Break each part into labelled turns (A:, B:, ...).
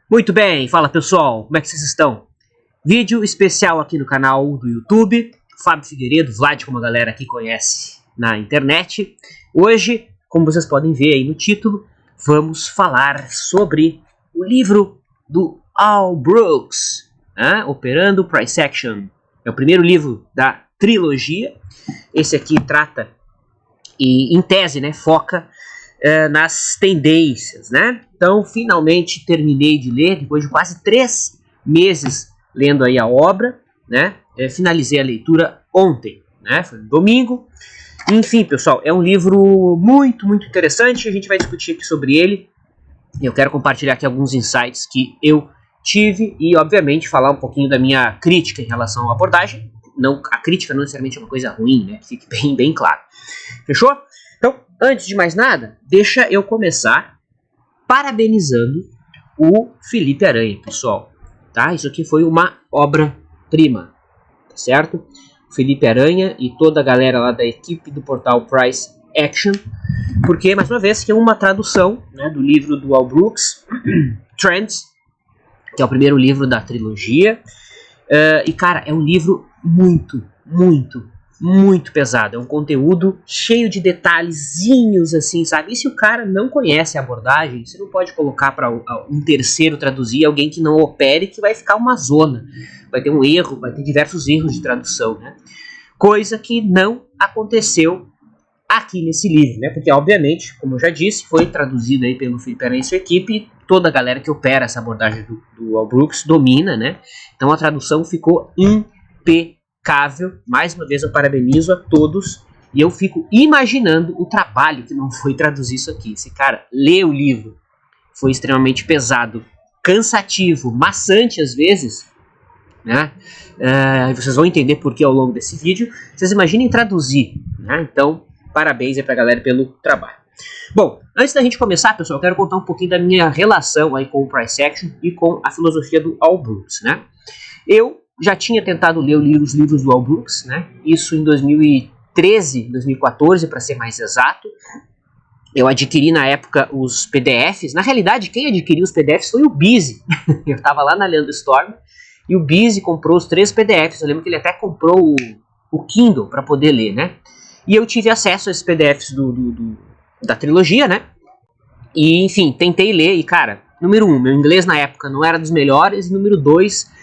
A: Muito bem, fala pessoal, como é que vocês estão? Vídeo especial aqui no canal do YouTube, Fábio Figueiredo, Vlad, como a galera aqui conhece na internet. Hoje, como vocês podem ver aí no título, vamos falar sobre o livro do Al Brooks, Operando Price Action. É o primeiro livro da trilogia. Esse aqui trata, e em tese, foca nas tendências, Então, finalmente terminei de ler, depois de quase 3 meses lendo aí a obra, finalizei a leitura ontem, foi no domingo. Enfim, pessoal, é um livro muito, muito interessante, a gente vai discutir aqui sobre ele. Eu quero compartilhar aqui alguns insights que eu tive e, obviamente, falar um pouquinho da minha crítica em relação à abordagem. Não, a crítica não necessariamente é uma coisa ruim, que fique bem claro. Fechou? Então, antes de mais nada, deixa eu começar parabenizando o Felipe Aranha, pessoal. Tá? Isso aqui foi uma obra-prima, tá certo? O Felipe Aranha e toda a galera lá da equipe do portal Price Action, porque, mais uma vez, que é uma tradução do livro do Al Brooks, Trends, que é o primeiro livro da trilogia. E, cara, é um livro muito, muito, muito pesado. É um conteúdo cheio de detalhezinhos, assim, sabe? E se o cara não conhece a abordagem, você não pode colocar para um terceiro traduzir, alguém que não opere, que vai ficar uma zona. Vai ter um erro, vai ter diversos erros de tradução, Coisa que não aconteceu aqui nesse livro, Porque, obviamente, como eu já disse, foi traduzido aí pelo Felipe Aranha e sua equipe, toda a galera que opera essa abordagem do Al Brooks domina, Então a tradução ficou impecável. Mais uma vez eu parabenizo a todos e eu fico imaginando o trabalho que não foi traduzir isso aqui. Esse cara lê o livro, foi extremamente pesado, cansativo, maçante às vezes, vocês vão entender por que ao longo desse vídeo. Vocês imaginem traduzir, Então, parabéns aí pra galera pelo trabalho. Bom, antes da gente começar, pessoal, eu quero contar um pouquinho da minha relação aí com o Price Action e com a filosofia do Al Brooks, Eu já tinha tentado ler os livros do Al Brooks, Isso em 2013, 2014, para ser mais exato. Eu adquiri na época os PDFs. Na realidade, quem adquiriu os PDFs foi o Bizzy. Eu estava lá na Leandro Storm e o Bizzy comprou os 3 PDFs. Eu lembro que ele até comprou o Kindle para poder ler, E eu tive acesso a esses PDFs da trilogia, E, enfim, tentei ler e, cara, número 1, meu inglês na época não era dos melhores, e número 2,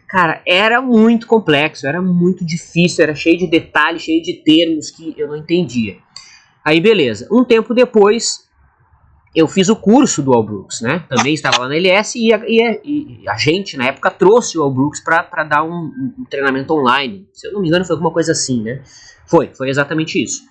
A: cara, era muito complexo, era muito difícil, era cheio de detalhes, cheio de termos que eu não entendia. Aí, beleza. Um tempo depois, eu fiz o curso do Al Brooks, Também estava lá na LS e a gente, na época, trouxe o Al Brooks para dar um treinamento online. Se eu não me engano, foi alguma coisa assim, Foi exatamente isso.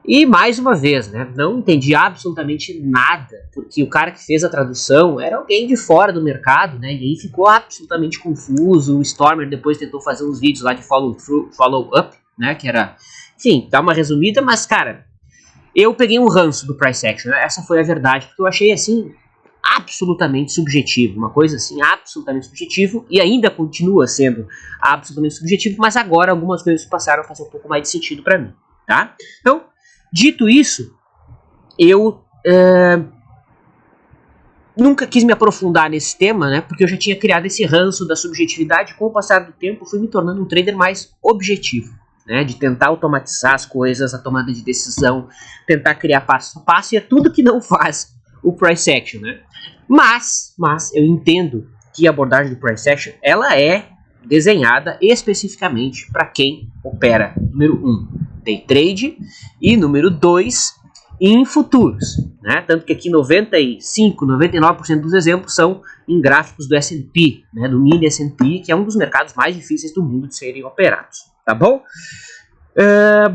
A: E mais uma vez, não entendi absolutamente nada, porque o cara que fez a tradução era alguém de fora do mercado, e aí ficou absolutamente confuso. O Stormer depois tentou fazer uns vídeos lá de follow-up, que era, enfim, dar uma resumida, mas, cara, eu peguei um ranço do Price Action, essa foi a verdade, porque eu achei, assim, absolutamente subjetivo, uma coisa assim, absolutamente subjetivo, e ainda continua sendo absolutamente subjetivo, mas agora algumas coisas passaram a fazer um pouco mais de sentido para mim, Então, dito isso, eu nunca quis me aprofundar nesse tema, porque eu já tinha criado esse ranço da subjetividade. Com o passar do tempo, fui me tornando um trader mais objetivo, de tentar automatizar as coisas, a tomada de decisão, tentar criar passo a passo, e é tudo que não faz o Price Action, Mas eu entendo que a abordagem do Price Action, ela é desenhada especificamente para quem opera, número 1, day trade, e número 2, em futuros, Tanto que aqui 95, 99% dos exemplos são em gráficos do S&P, do mini S&P, que é um dos mercados mais difíceis do mundo de serem operados, tá bom?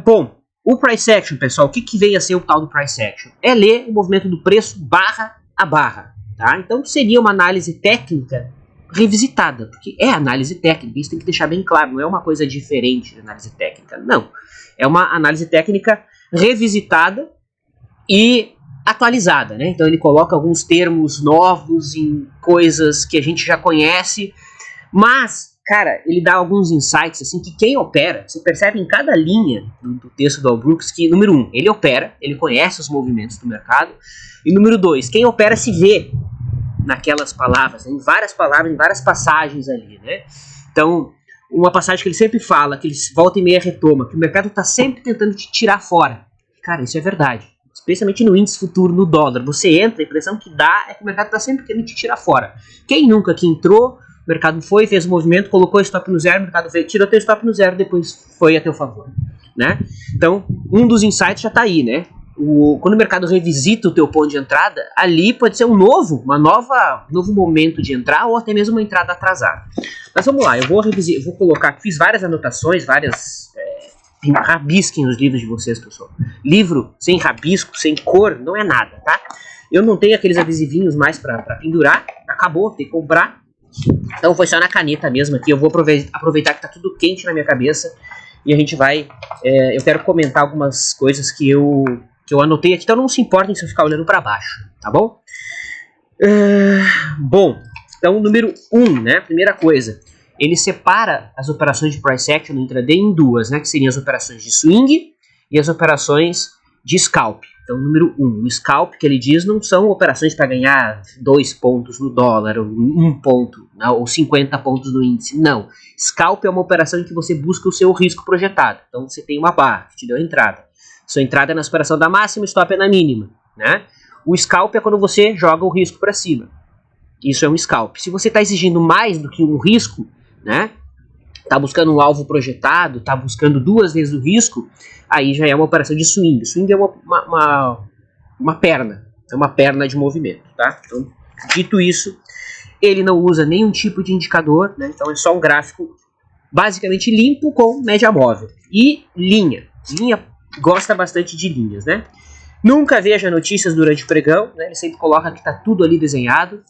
A: Bom, o Price Action, pessoal, o que vem a ser o tal do Price Action? É ler o movimento do preço barra a barra, Então seria uma análise técnica revisitada, porque é análise técnica, isso tem que deixar bem claro, não é uma coisa diferente de análise técnica, não. É uma análise técnica revisitada e atualizada, Então ele coloca alguns termos novos em coisas que a gente já conhece, mas, cara, ele dá alguns insights, assim, que quem opera, você percebe em cada linha do texto do Al Brooks que, número 1, ele opera, ele conhece os movimentos do mercado, e número 2, quem opera se vê naquelas palavras, em várias palavras, em várias passagens ali, né? Então, uma passagem que ele sempre fala, que ele volta e meia retoma, que o mercado está sempre tentando te tirar fora. Cara, isso é verdade. Especialmente no índice futuro, no dólar. Você entra, a impressão que dá é que o mercado está sempre querendo te tirar fora. Quem nunca que entrou, o mercado foi, fez o movimento, colocou o stop no zero, o mercado veio, tirou teu stop no zero, depois foi a teu favor, né? Então, um dos insights já está aí, né? Quando o mercado revisita o teu ponto de entrada, ali pode ser um novo momento de entrar ou até mesmo uma entrada atrasada. Mas vamos lá, eu vou colocar, fiz várias anotações, rabisquem os livros de vocês, pessoal. Livro sem rabisco, sem cor, não é nada, tá? Eu não tenho aqueles adesivinhos mais para pendurar, acabou, tem que comprar. Então foi só na caneta mesmo aqui, eu vou aproveitar que tá tudo quente na minha cabeça e a gente vai, eu quero comentar algumas coisas que eu anotei aqui, então não se importem se eu ficar olhando para baixo, tá bom? Bom, então número 1, né, primeira coisa, ele separa as operações de price action no intraday em duas, né, que seriam as operações de swing e as operações de scalp. Então, número 1, o scalp, que ele diz, não são operações para ganhar 2 pontos no dólar, ou 1 ponto, ou 50 pontos no índice. Não. Scalp é uma operação em que você busca o seu risco projetado. Então, você tem uma barra que te deu a entrada. Sua entrada é na operação da máxima, stop é na mínima, né? O scalp é quando você joga o risco para cima. Isso é um scalp. Se você está exigindo mais do que um risco, né? Está buscando um alvo projetado, está buscando 2 vezes o risco, aí já é uma operação de swing. Swing é uma perna, é uma perna de movimento, tá? Então, dito isso, ele não usa nenhum tipo de indicador, né? Então é só um gráfico basicamente limpo com média móvel. E linha. Linha gosta bastante de linhas, né? Nunca veja notícias durante o pregão, né? Ele sempre coloca que está tudo ali desenhado.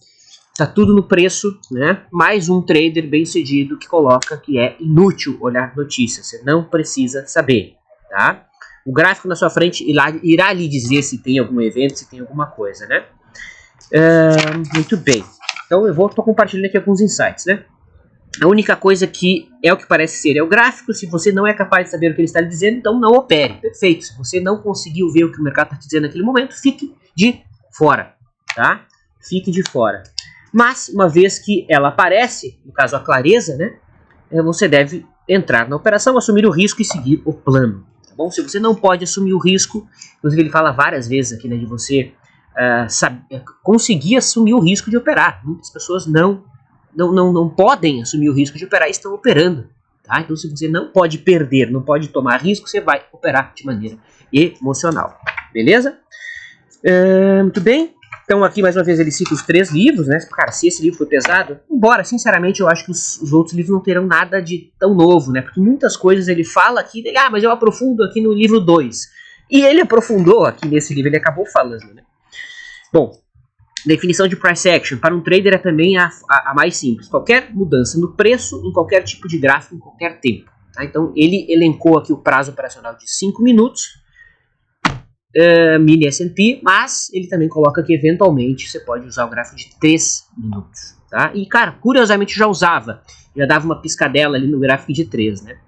A: Tá tudo no preço, né? Mais um trader bem sucedido que coloca que é inútil olhar notícias. Você não precisa saber, tá? O gráfico na sua frente irá lhe dizer se tem algum evento, se tem alguma coisa, né? Muito bem. Então tô compartilhando aqui alguns insights, né? A única coisa que é o que parece ser é o gráfico. Se você não é capaz de saber o que ele está lhe dizendo, então não opere. Perfeito. Se você não conseguiu ver o que o mercado está te dizendo naquele momento, fique de fora, tá? Fique de fora. Mas, uma vez que ela aparece, no caso a clareza, né, você deve entrar na operação, assumir o risco e seguir o plano. Tá bom? Se você não pode assumir o risco, inclusive ele fala várias vezes aqui, né, de você conseguir assumir o risco de operar. Muitas pessoas não podem assumir o risco de operar e estão operando. Tá? Então, se você não pode perder, não pode tomar risco, você vai operar de maneira emocional. Beleza? Muito bem. Então aqui mais uma vez ele cita os 3 livros, né? Cara, se esse livro foi pesado, embora sinceramente eu acho que os outros livros não terão nada de tão novo, né? Porque muitas coisas ele fala aqui, mas eu aprofundo aqui no livro 2. E ele aprofundou aqui nesse livro, ele acabou falando, né? Bom, definição de price action para um trader é também a mais simples. Qualquer mudança no preço, em qualquer tipo de gráfico, em qualquer tempo. Tá? Então ele elencou aqui o prazo operacional de 5 minutos, mini S&P, mas ele também coloca que eventualmente você pode usar o gráfico de 3 minutos, tá? E cara, curiosamente já dava uma piscadela ali no gráfico de 3, né?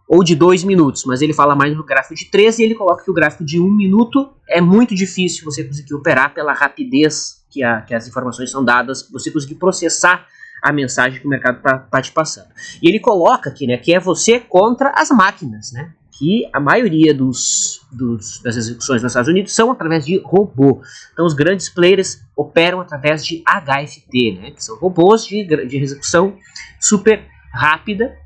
A: Ou de 2 minutos, mas ele fala mais no gráfico de 3 e ele coloca que o gráfico de 1 minuto é muito difícil você conseguir operar pela rapidez que as informações são dadas, você conseguir processar a mensagem que o mercado tá te passando. E ele coloca aqui, né, que é você contra as máquinas, né? Que a maioria das execuções nos Estados Unidos são através de robô. Então os grandes players operam através de HFT, né, que são robôs de execução super rápida.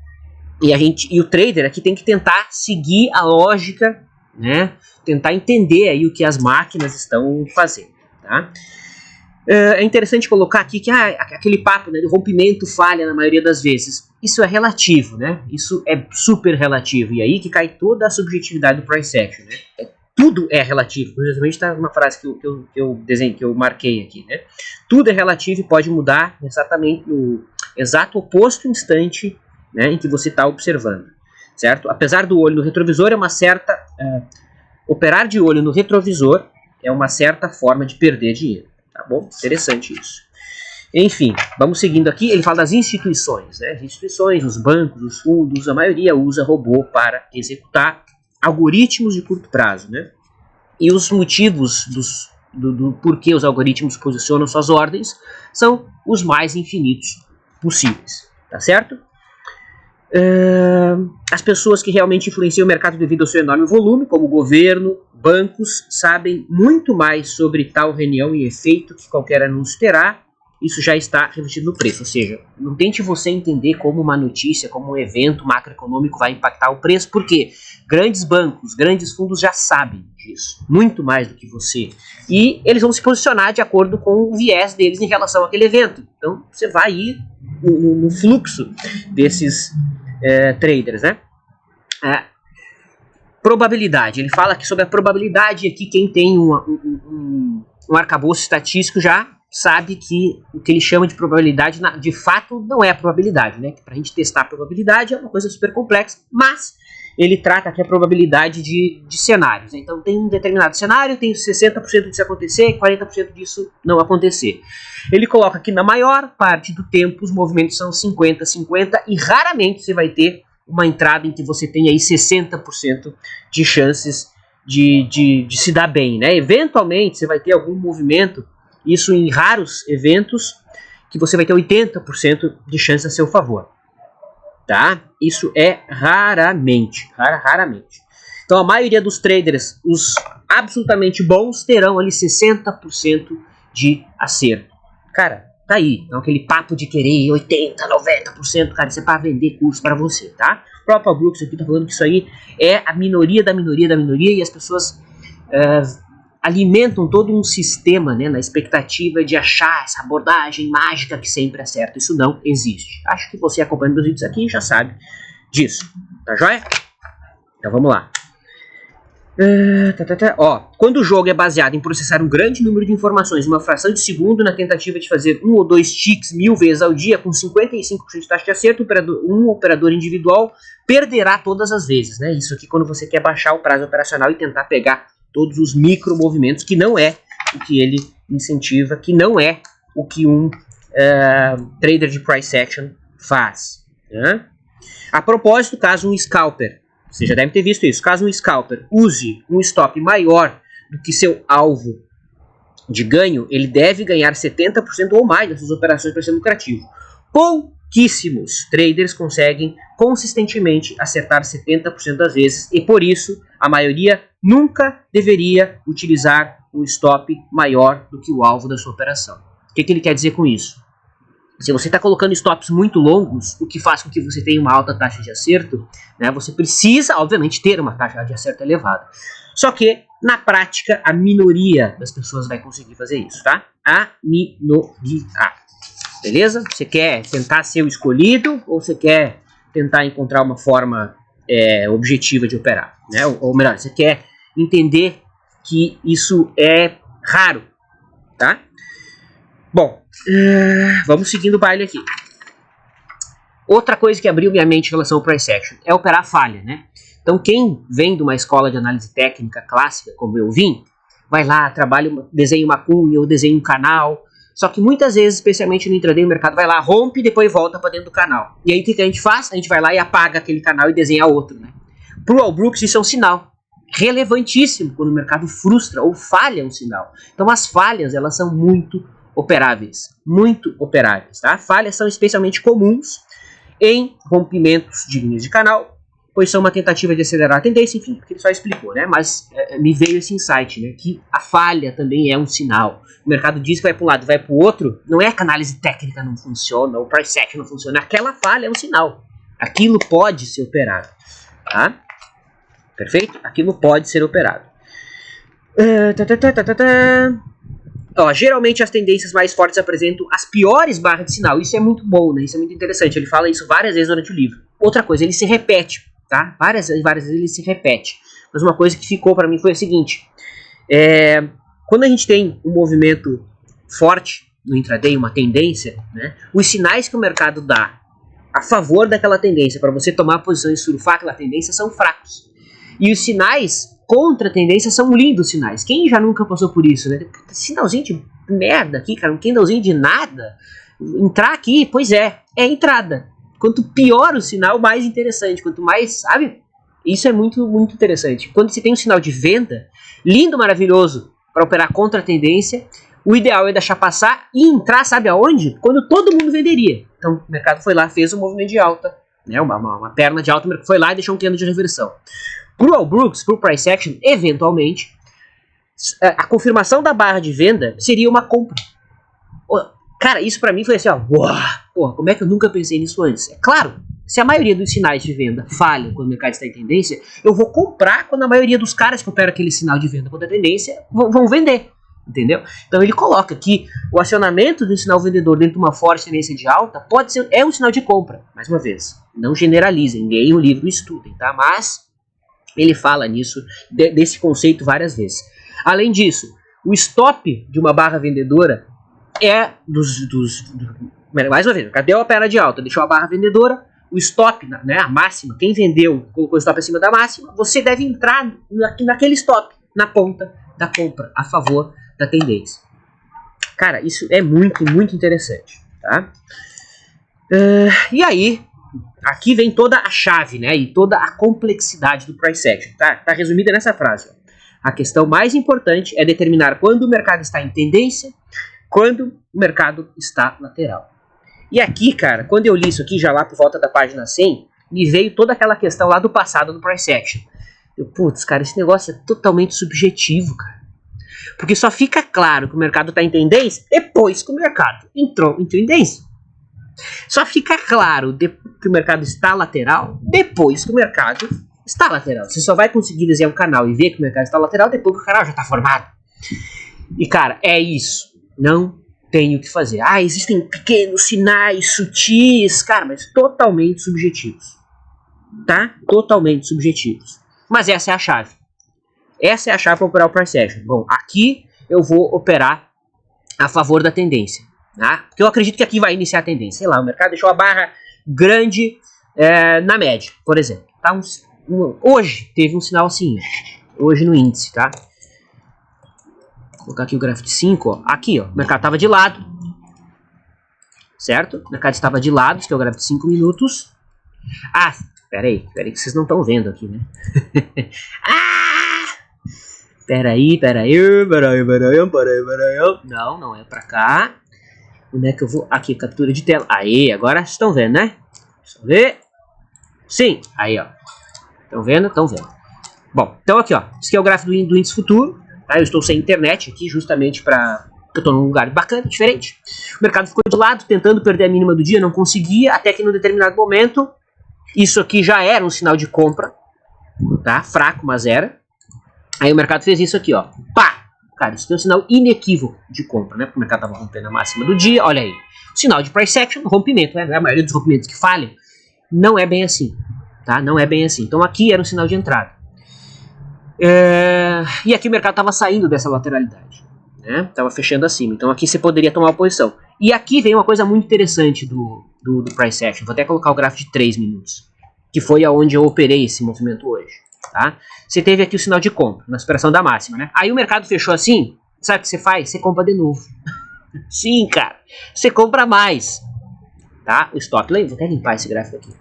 A: E o trader aqui tem que tentar seguir a lógica, né, tentar entender aí o que as máquinas estão fazendo. Tá? É interessante colocar aqui que aquele papo, né, do rompimento falha na maioria das vezes. Isso é relativo, né? Isso é super relativo. E aí que cai toda a subjetividade do price action, né? Tudo é relativo. Curiosamente está uma frase que eu marquei aqui, né? Tudo é relativo e pode mudar exatamente no exato oposto instante, né, em que você está observando, certo? Apesar do olho no retrovisor, operar de olho no retrovisor é uma certa forma de perder dinheiro. Tá bom? Interessante isso. Enfim, vamos seguindo aqui. Ele fala das instituições, né? As instituições, os bancos, os fundos, a maioria usa robô para executar algoritmos de curto prazo, né? E os motivos do porquê os algoritmos posicionam suas ordens são os mais infinitos possíveis, tá certo? As pessoas que realmente influenciam o mercado devido ao seu enorme volume, como o governo, bancos, sabem muito mais sobre tal reunião e efeito que qualquer anúncio terá. Isso já está refletido no preço, ou seja, não tente você entender como uma notícia, como um evento macroeconômico vai impactar o preço, porque grandes bancos, grandes fundos já sabem disso, muito mais do que você, e eles vão se posicionar de acordo com o viés deles em relação àquele evento. Então você vai ir no fluxo desses traders, né? Probabilidade, ele fala aqui sobre a probabilidade, aqui quem tem um arcabouço estatístico já sabe que o que ele chama de probabilidade, de fato, não é a probabilidade, né? Para a gente testar a probabilidade é uma coisa super complexa, mas ele trata aqui a probabilidade de cenários. Então, tem um determinado cenário, tem 60% disso acontecer e 40% disso não acontecer. Ele coloca que na maior parte do tempo os movimentos são 50-50 e raramente você vai ter uma entrada em que você tem aí 60% de chances de se dar bem, né? Eventualmente, você vai ter algum movimento, isso em raros eventos, que você vai ter 80% de chance a seu favor. Tá? Isso é raramente. Raramente. Então a maioria dos traders, os absolutamente bons, terão ali 60% de acerto. Cara, tá aí. Então aquele papo de querer 80%, 90%, cara, isso é para vender curso para você, tá? O próprio Brooks aqui tá falando que isso aí é a minoria da minoria da minoria e as pessoas alimentam todo um sistema, né, na expectativa de achar essa abordagem mágica que sempre acerta. Isso não existe. Acho que você acompanha meus vídeos aqui e já sabe disso. Tá joia? Então vamos lá. Quando o jogo é baseado em processar um grande número de informações em uma fração de segundo na tentativa de fazer 1 ou 2 ticks 1000 vezes ao dia com 55% de taxa de acerto, um operador individual perderá todas as vezes, né? Isso aqui quando você quer baixar o prazo operacional e tentar pegar todos os micro movimentos, que não é o que ele incentiva, que não é o que um trader de price action faz, né? A propósito, caso um scalper, você já deve ter visto isso, caso um scalper use um stop maior do que seu alvo de ganho, ele deve ganhar 70% ou mais das suas operações para ser lucrativo. Pouquíssimos traders conseguem consistentemente acertar 70% das vezes e por isso a maioria nunca deveria utilizar um stop maior do que o alvo da sua operação. O que ele quer dizer com isso? Se você está colocando stops muito longos, o que faz com que você tenha uma alta taxa de acerto, né, você precisa, obviamente, ter uma taxa de acerto elevada. Só que, na prática, a minoria das pessoas vai conseguir fazer isso, tá? A minoria. Beleza? Você quer tentar ser o escolhido ou você quer tentar encontrar uma forma objetiva de operar, né? Ou melhor, você quer entender que isso é raro, tá? Bom, vamos seguindo o baile aqui. Outra coisa que abriu minha mente em relação ao price action é operar falha, né? Então quem vem de uma escola de análise técnica clássica, como eu vim, vai lá, trabalha, desenha uma cunha ou desenha um canal. Só que muitas vezes, especialmente no intraday, o mercado vai lá, rompe e depois volta para dentro do canal. E aí o que a gente faz? A gente vai lá e apaga aquele canal e desenha outro, né? Para o Brooks isso é um sinal relevantíssimo quando o mercado frustra ou falha um sinal. Então as falhas, elas são muito operáveis, tá? Falhas são especialmente comuns em rompimentos de linhas de canal, pois são uma tentativa de acelerar a tendência, enfim, porque ele só explicou, né? Mas me veio esse insight, né? Que a falha também é um sinal. O mercado diz que vai para um lado e vai para o outro, não é que a análise técnica não funciona, o price action não funciona, aquela falha é um sinal. Aquilo pode ser operado, tá? Perfeito? Aquilo pode ser operado. Geralmente as tendências mais fortes apresentam as piores barras de sinal. Isso é muito bom, né? Isso é muito interessante. Ele fala isso várias vezes durante o livro. Outra coisa, ele se repete, tá? Várias vezes ele se repete. Mas uma coisa que ficou para mim foi a seguinte. Quando a gente tem um movimento forte no intraday, uma tendência, né? Os sinais que o mercado dá a favor daquela tendência, para você tomar a posição e surfar aquela tendência, são fracos. E os sinais contra a tendência são lindos sinais. Quem já nunca passou por isso, né? Sinalzinho de merda aqui, cara, um candlezinho de nada. Entrar aqui, pois é entrada. Quanto pior o sinal, mais interessante. Quanto mais, sabe? Isso é muito, muito interessante. Quando você tem um sinal de venda, lindo, maravilhoso, para operar contra a tendência, o ideal é deixar passar e entrar, sabe aonde? Quando todo mundo venderia. Então o mercado foi lá, fez um movimento de alta, né? uma perna de alta, o mercado foi lá e deixou um candle de reversão. Para o All Brooks, para o Price Action, eventualmente, a confirmação da barra de venda seria uma compra. Cara, isso para mim foi assim, ó, porra, como é que eu nunca pensei nisso antes? É claro, se a maioria dos sinais de venda falham quando o mercado está em tendência, eu vou comprar quando a maioria dos caras que operam aquele sinal de venda contra a tendência vão vender, entendeu? Então ele coloca que o acionamento do sinal vendedor dentro de uma forte tendência de alta é um sinal de compra. Mais uma vez, não generalizem, leem o livro e estudem, tá? Mas ele fala nisso, desse conceito várias vezes. Além disso, o stop de uma barra vendedora é mais uma vez, cadê a perna de alta? Deixou a barra vendedora, o stop, né, a máxima, quem vendeu, colocou o stop acima da máxima, você deve entrar naquele stop, na ponta da compra, a favor da tendência. Cara, isso é muito, muito interessante, tá? E aí, aqui vem toda a chave, né, e toda a complexidade do price action, tá resumida nessa frase, ó. A questão mais importante é determinar quando o mercado está em tendência, quando o mercado está lateral. E aqui, cara, quando eu li isso aqui, já lá por volta da página 100, me veio toda aquela questão lá do passado do price action. Putz, cara, esse negócio é totalmente subjetivo, cara. Porque só fica claro que o mercado está em tendência depois que o mercado entrou em tendência. Só fica claro que o mercado está lateral depois que o mercado está lateral. Você só vai conseguir desenhar um canal e ver que o mercado está lateral depois que o canal já está formado. E, cara, é isso. Não tem o que fazer. Existem pequenos sinais sutis, cara, mas totalmente subjetivos. Tá? Totalmente subjetivos. Mas essa é a chave. Essa é a chave para operar o price action. Bom, aqui eu vou operar a favor da tendência. Tá? Porque eu acredito que aqui vai iniciar a tendência. Sei lá, o mercado deixou a barra grande na média, por exemplo. Tá? Hoje teve um sinal assim. Hoje no índice, tá? Vou colocar aqui o gráfico de 5, ó. Aqui, ó, o mercado estava de lado, certo? O mercado estava de lado, que é o gráfico de 5 minutos. Peraí que vocês não estão vendo aqui, né? Peraí. Não é pra cá. Onde é que eu vou? Aqui, captura de tela. Aí, agora vocês estão vendo, né? Estão vendo? Sim, aí, ó. Estão vendo? Bom, então aqui, ó. Esse aqui é o gráfico do índice futuro. Eu estou sem internet aqui justamente para... Eu estou num lugar bacana, diferente. O mercado ficou de lado, tentando perder a mínima do dia, não conseguia, até que num determinado momento, isso aqui já era um sinal de compra, tá? Fraco, mas era. Aí o mercado fez isso aqui, ó. Pá! Cara, isso é um sinal inequívoco de compra, né? Porque o mercado estava rompendo a máxima do dia, olha aí. O sinal de price action, rompimento, né? A maioria dos rompimentos que falham, não é bem assim, tá? Não é bem assim. Então aqui era um sinal de entrada. E aqui o mercado estava saindo dessa lateralidade, né? Estava fechando acima, então aqui você poderia tomar uma posição. E aqui vem uma coisa muito interessante do price action. Vou até colocar o gráfico de 3 minutos, que foi aonde eu operei esse movimento hoje, tá? Você teve aqui o sinal de compra na superação da máxima, né? Aí o mercado fechou assim, sabe o que você faz? Você compra de novo. Sim, cara, você compra mais, tá? O stop, vou até limpar esse gráfico aqui.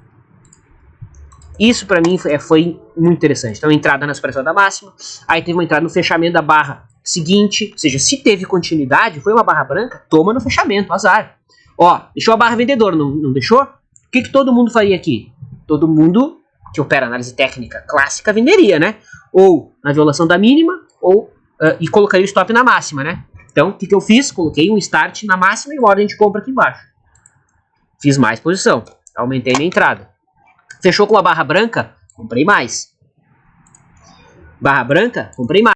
A: Isso para mim foi muito interessante. Então, entrada na superação da máxima, aí teve uma entrada no fechamento da barra seguinte, ou seja, se teve continuidade, foi uma barra branca, toma no fechamento, azar. Ó, deixou a barra vendedora, não deixou? O que todo mundo faria aqui? Todo mundo que opera análise técnica clássica venderia, né? Ou na violação da mínima, ou e colocaria o stop na máxima, né? Então, o que eu fiz? Coloquei um start na máxima e uma ordem de compra aqui embaixo. Fiz mais posição, aumentei minha entrada. Fechou com a barra branca, comprei mais. Barra branca, comprei mais.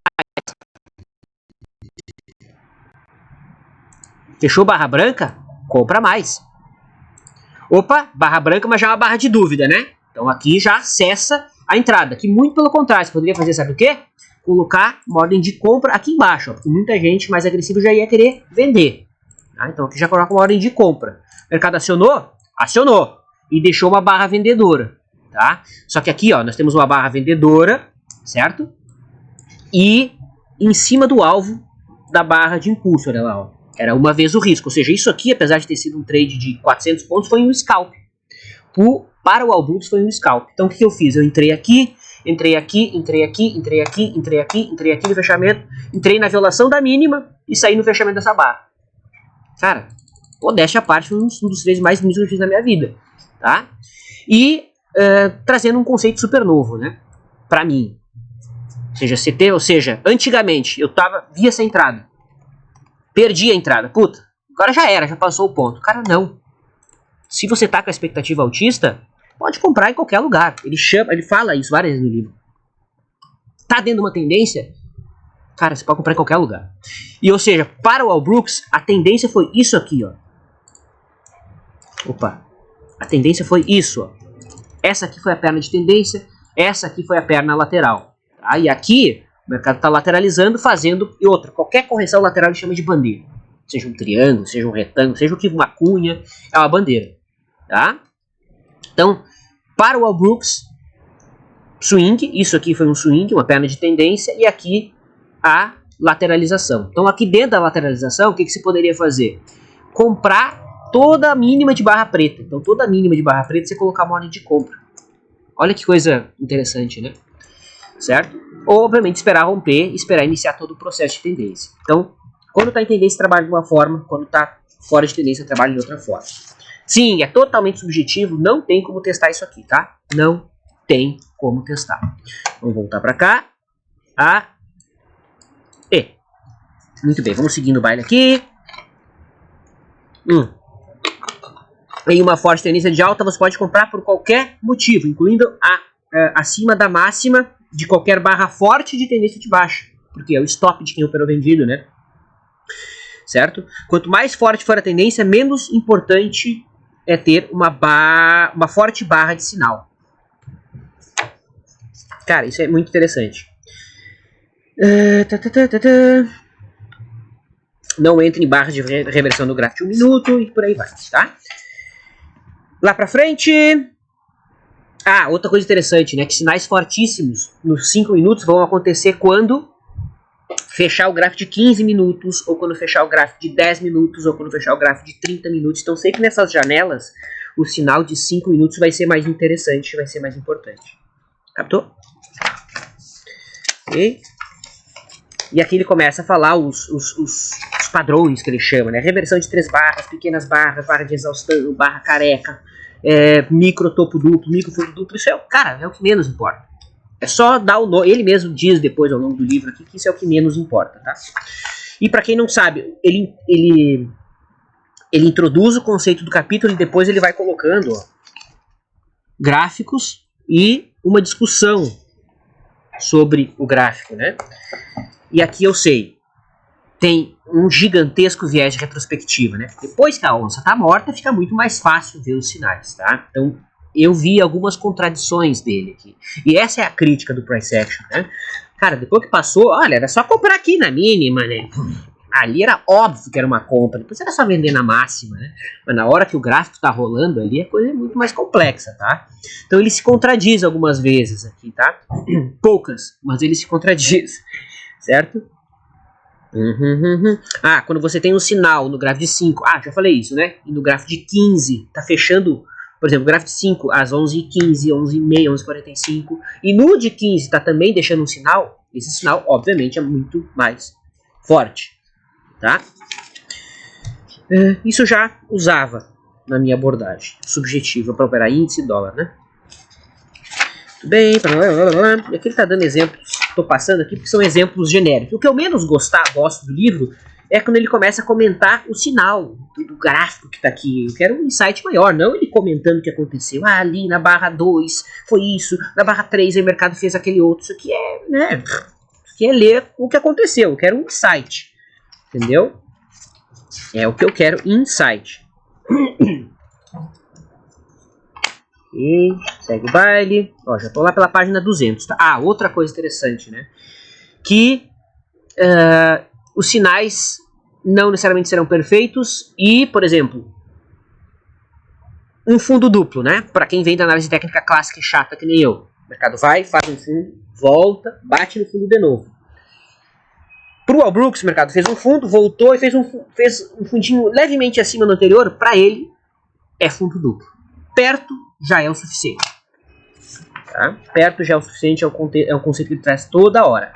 A: Fechou barra branca, compra mais. Opa, barra branca, mas já é uma barra de dúvida, né? Então aqui já cessa a entrada. Que muito pelo contrário, você poderia fazer, sabe o quê? Colocar uma ordem de compra aqui embaixo, ó, porque muita gente mais agressiva já ia querer vender. Tá? Então aqui já coloca uma ordem de compra. O mercado acionou? Acionou. E deixou uma barra vendedora, tá? Só que aqui, ó, nós temos uma barra vendedora, certo? E em cima do alvo da barra de impulso, olha lá, ó. Era uma vez o risco, ou seja, isso aqui, apesar de ter sido um trade de 400 pontos, foi um scalp. Para o All Brooks foi um scalp. Então o que eu fiz? Eu entrei aqui entrei aqui, entrei aqui, entrei aqui, entrei aqui, entrei aqui no fechamento, entrei na violação da mínima e saí no fechamento dessa barra. Cara, modéstia à parte, um dos trades mais bonitos que eu fiz na minha vida, tá? E trazendo um conceito super novo, né? Pra mim. Ou seja, antigamente eu via essa entrada, perdi a entrada, puta, agora já era, já passou o ponto. Cara, não. Se você tá com a expectativa altista, pode comprar em qualquer lugar. Ele fala isso várias vezes no livro. Tá dentro de uma tendência, cara, você pode comprar em qualquer lugar. E ou seja, para o Al Brooks, a tendência foi isso aqui, ó. Opa. A tendência foi isso, ó. Essa aqui foi a perna de tendência, essa aqui foi a perna lateral. Tá? E aqui, o mercado está lateralizando, fazendo... E outra, qualquer correção lateral ele chama de bandeira. Seja um triângulo, seja um retângulo, seja o que uma cunha, é uma bandeira. Tá? Então, para o Al Brooks, swing, isso aqui foi um swing, uma perna de tendência, e aqui a lateralização. Então, aqui dentro da lateralização, o que você poderia fazer? Comprar toda a mínima de barra preta. Então, toda a mínima de barra preta você colocar uma ordem de compra. Olha que coisa interessante, né? Certo? Ou, obviamente, esperar romper, esperar iniciar todo o processo de tendência. Então, quando está em tendência, trabalha de uma forma. Quando está fora de tendência, trabalha de outra forma. Sim, é totalmente subjetivo. Não tem como testar isso aqui, tá? Não tem como testar. Vamos voltar para cá. Muito bem, vamos seguindo o baile aqui. Em uma forte tendência de alta, você pode comprar por qualquer motivo, incluindo acima da máxima de qualquer barra forte de tendência de baixa, porque é o stop de quem operou vendido, né? Certo? Quanto mais forte for a tendência, menos importante é ter uma forte barra de sinal. Cara, isso é muito interessante. Não entre em barras de reversão no gráfico de 1 minuto e por aí vai, tá? Lá pra frente... outra coisa interessante, né? Que sinais fortíssimos nos 5 minutos vão acontecer quando fechar o gráfico de 15 minutos, ou quando fechar o gráfico de 10 minutos, ou quando fechar o gráfico de 30 minutos. Então, sempre nessas janelas, o sinal de 5 minutos vai ser mais interessante, vai ser mais importante. Captou? Ok. E aqui ele começa a falar os padrões que ele chama, né? Reversão de 3 barras, pequenas barras, barra de exaustão, barra careca, micro topo duplo, micro fundo duplo. Isso é o que menos importa. É só dar o nome. Ele mesmo diz depois ao longo do livro aqui que isso é o que menos importa, tá? E para quem não sabe, ele introduz o conceito do capítulo e depois ele vai colocando gráficos e uma discussão sobre o gráfico, né? E aqui eu sei, tem um gigantesco viés de retrospectiva, né? Depois que a onça está morta, fica muito mais fácil ver os sinais, tá? Então, eu vi algumas contradições dele aqui. E essa é a crítica do price action, né? Cara, depois que passou, olha, era só comprar aqui na mínima, né? Ali era óbvio que era uma compra, depois era só vender na máxima, né? Mas na hora que o gráfico tá rolando ali, a coisa é muito mais complexa, tá? Então ele se contradiz algumas vezes aqui, tá? Poucas, mas ele se contradiz, certo? Quando você tem um sinal no gráfico de 5, já falei isso, né? E no gráfico de 15, tá fechando, por exemplo, o gráfico de 5 às 11h15, 11h30, 11h45, e no de 15 tá também deixando um sinal, esse sinal, obviamente, é muito mais forte, tá? Isso já usava na minha abordagem subjetiva para operar índice e dólar, né? Tudo bem, e aqui ele tá dando exemplos, tô passando aqui porque são exemplos genéricos. O que eu menos gosto do livro é quando ele começa a comentar o sinal do gráfico que tá aqui. Eu quero um insight maior, não ele comentando o que aconteceu. Ali na barra 2 foi isso, na barra 3 aí o mercado fez aquele outro. Isso aqui é, né? Isso aqui é ler o que aconteceu. Eu quero um insight, entendeu? É o que eu quero, insight. E segue o baile. Ó, já tô lá pela página 200, tá? Outra coisa interessante, né? Que os sinais não necessariamente serão perfeitos e, por exemplo, um fundo duplo, né? Para quem vem da análise técnica clássica e chata que nem eu. O mercado vai, faz um fundo, volta, bate no fundo de novo. Para o Al Brooks, o mercado fez um fundo, voltou e fez um fundinho levemente acima do anterior. Para ele, é fundo duplo. Perto já é o suficiente. Tá? Perto já é o suficiente, é o conceito que ele traz toda hora.